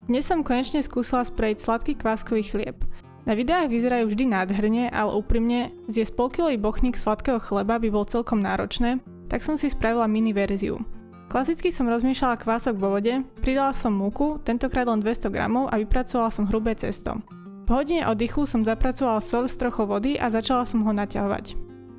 Dnes som konečne skúsila spraviť sladký kváskový chlieb. Na videách vyzerajú vždy nádherne, ale úprimne, zjesť polkilový bochník sladkého chleba by bol celkom náročné, tak som si spravila mini verziu. Klasicky som rozmiešala kvások vo vode, pridala som múku, tentokrát len 200 g a vypracovala som hrubé cesto. Po hodine oddychu som zapracovala soľ s trochou vody a začala som ho naťahovať.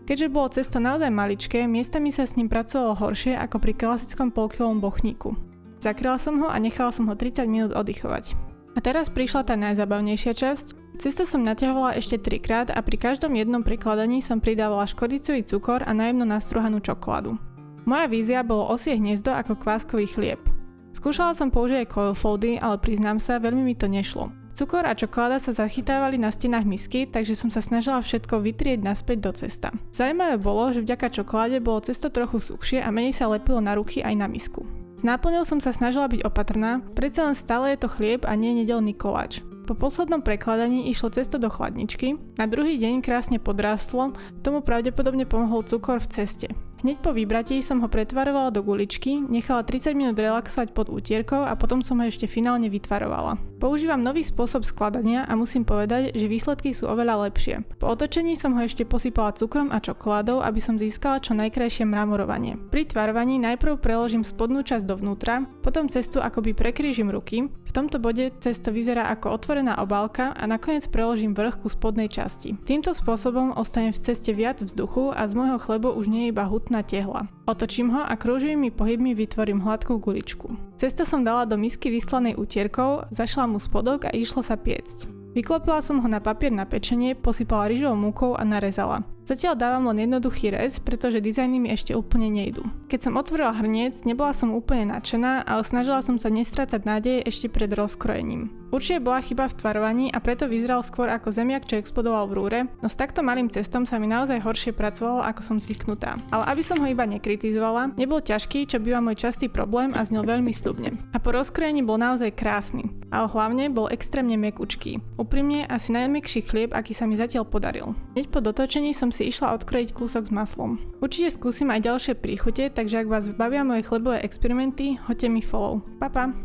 Keďže bolo cesto naozaj maličké, miestami sa s ním pracovalo horšie ako pri klasickom polkilovom bochníku. Zakryla som ho a nechala som ho 30 minút oddychovať. A teraz prišla tá najzábavnejšia časť. Cesto som naťahovala ešte 3-krát a pri každom jednom prikladaní som pridávala škoricový cukor a najemno nastruhanú čokoládu. Moja vízia bolo osie hniezdo ako kváskový chlieb. Skúšala som použiť aj coil foldy, ale priznám sa, veľmi mi to nešlo. Cukor a čokoláda sa zachytávali na stenách misky, takže som sa snažila všetko vytrieť naspäť do cesta. Zaujímavé bolo, že vďaka čokoláde bolo cesto trochu suchšie a menej sa lepilo na ruky aj na misku. S náplňou som sa snažila byť opatrná, predsa len stále je to chlieb a nie nedeľný koláč. Po poslednom prekladaní išlo cesto do chladničky, na druhý deň krásne podrástlo, tomu pravdepodobne pomohol cukor v ceste. Hneď po vybratí som ho pretvarovala do guličky, nechala 30 minút relaxovať pod útierkou a potom som ho ešte finálne vytvarovala. Používam nový spôsob skladania a musím povedať, že výsledky sú oveľa lepšie. Po otočení som ho ešte posypala cukrom a čokoládou, aby som získala čo najkrajšie mramorovanie. Pri tvarovaní najprv preložím spodnú časť dovnútra, potom cestu akoby prekrížim ruky. V tomto bode cesto vyzerá ako otvorená obálka a nakoniec preložím vrch ku spodnej časti. Týmto spôsobom ostane v ceste viac vzduchu a z môjho chlebu už nie je iba hutná tehla. Otočím ho a krúživými pohybmi vytvorím hladkú guličku. Cesto som dala do misky vyslanej utierkou, zašla mu spodok a išlo sa piecť. Vyklopila som ho na papier na pečenie, posypala ryžovou múkou a narezala. Zatiaľ dávam len jednoduchý rez, pretože dizajny mi ešte úplne nejdú. Keď som otvorila hrniec, nebola som úplne nadšená, ale snažila som sa nestrácať nádeje ešte pred rozkrojením. Určite bola chyba v tvarovaní a preto vyzeral skôr ako zemiak, čo explodoval v rúre, no s takto malým cestom sa mi naozaj horšie pracovalo, ako som zvyknutá. Ale aby som ho iba nekritizovala, nebol ťažký, čo býva môj častý problém a znel veľmi sľubne. A po rozkrojení bol naozaj krásny, ale hlavne bol extrémne mäkučký. Úprimne asi najmäkší chlieb, aký sa mi zatiaľ podaril. Hneď po dotočení som si išla odkrojiť kúsok s maslom. Určite skúsim aj ďalšie príchute, takže ak vás bavia moje chlebové experimenty, hoďte mi follow. Pa pa!